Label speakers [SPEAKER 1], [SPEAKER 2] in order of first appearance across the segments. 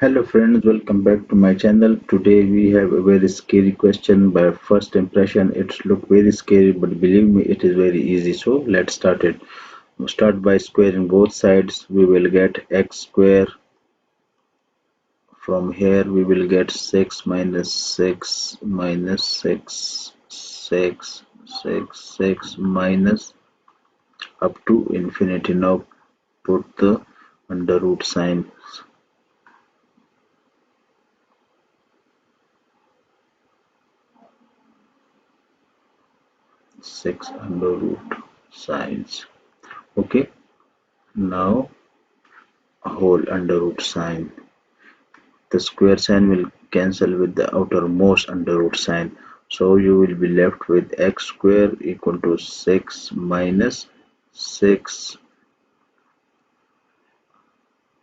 [SPEAKER 1] Hello friends, welcome back to my channel. Today we have a very scary question. By first impression, it look very scary, but believe me, it is very easy. So let's start it. Start by squaring both sides. We will get x square. From here, we will get 6 minus 6 minus 6 6 6 6 minus up to infinity. Now put the under root sign. 6 under root signs. Okay, now whole under root sign. The square sign will cancel with the outermost under root sign. So you will be left with x square equal to 6 minus 6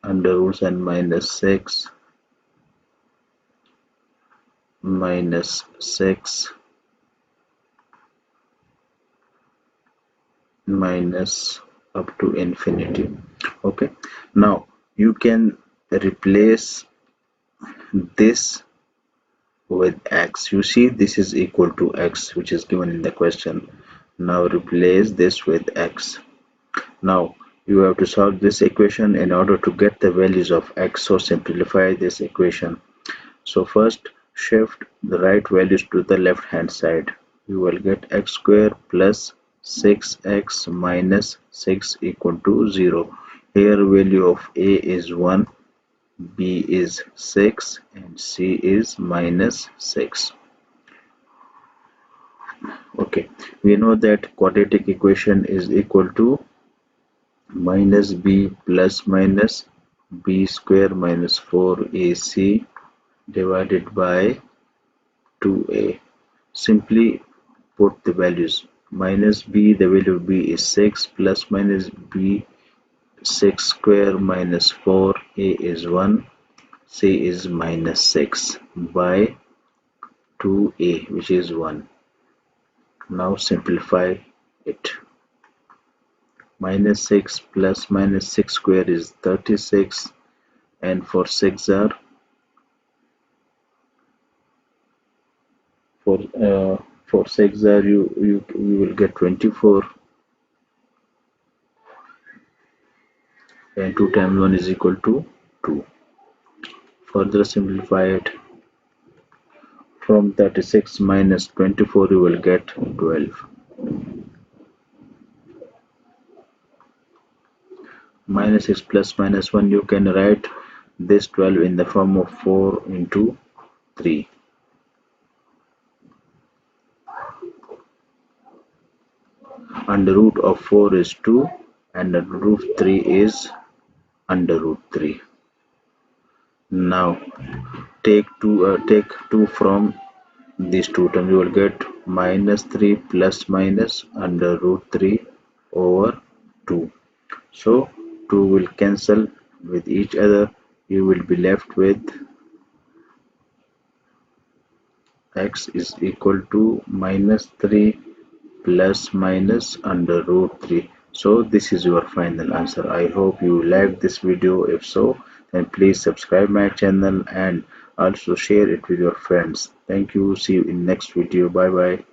[SPEAKER 1] under root sign minus 6 minus 6 minus up to infinity. Okay, now you can replace this with x. You see this is equal to x, which is given in the question. Now replace this with x. Now you have to solve this equation in order to get the values of x. So simplify this equation. So first shift the right values to the left hand side. You will get x square plus 6x minus 6 equal to 0. Here value of a is 1, b is 6 and c is minus 6. Okay, we know that quadratic equation is equal to minus b plus minus b square minus 4ac divided by 2a. Simply put the values. Minus b, the value of b is 6, plus minus b 6 square minus 4, a is 1, c is minus 6 by 2a, which is 1. Now simplify it. Minus 6 plus minus 6 square is 36, and for 6 are for 6 are you will get 24, and 2 times 1 is equal to 2. Further simplify it. From 36 minus 24 you will get 12. Minus 6 plus minus 1, you can write this 12 in the form of 4 into 3. Under root of 4 is 2 and under root 3 is under root 3. Now take 2 from these two terms. You will get minus 3 plus minus under root 3 over 2. So 2 will cancel with each other. You will be left with x is equal to minus 3 plus minus under root 3. So this is your final answer. I hope you liked this video. If so, then please subscribe my channel and also share it with your friends. Thank you. See you in next video. Bye bye.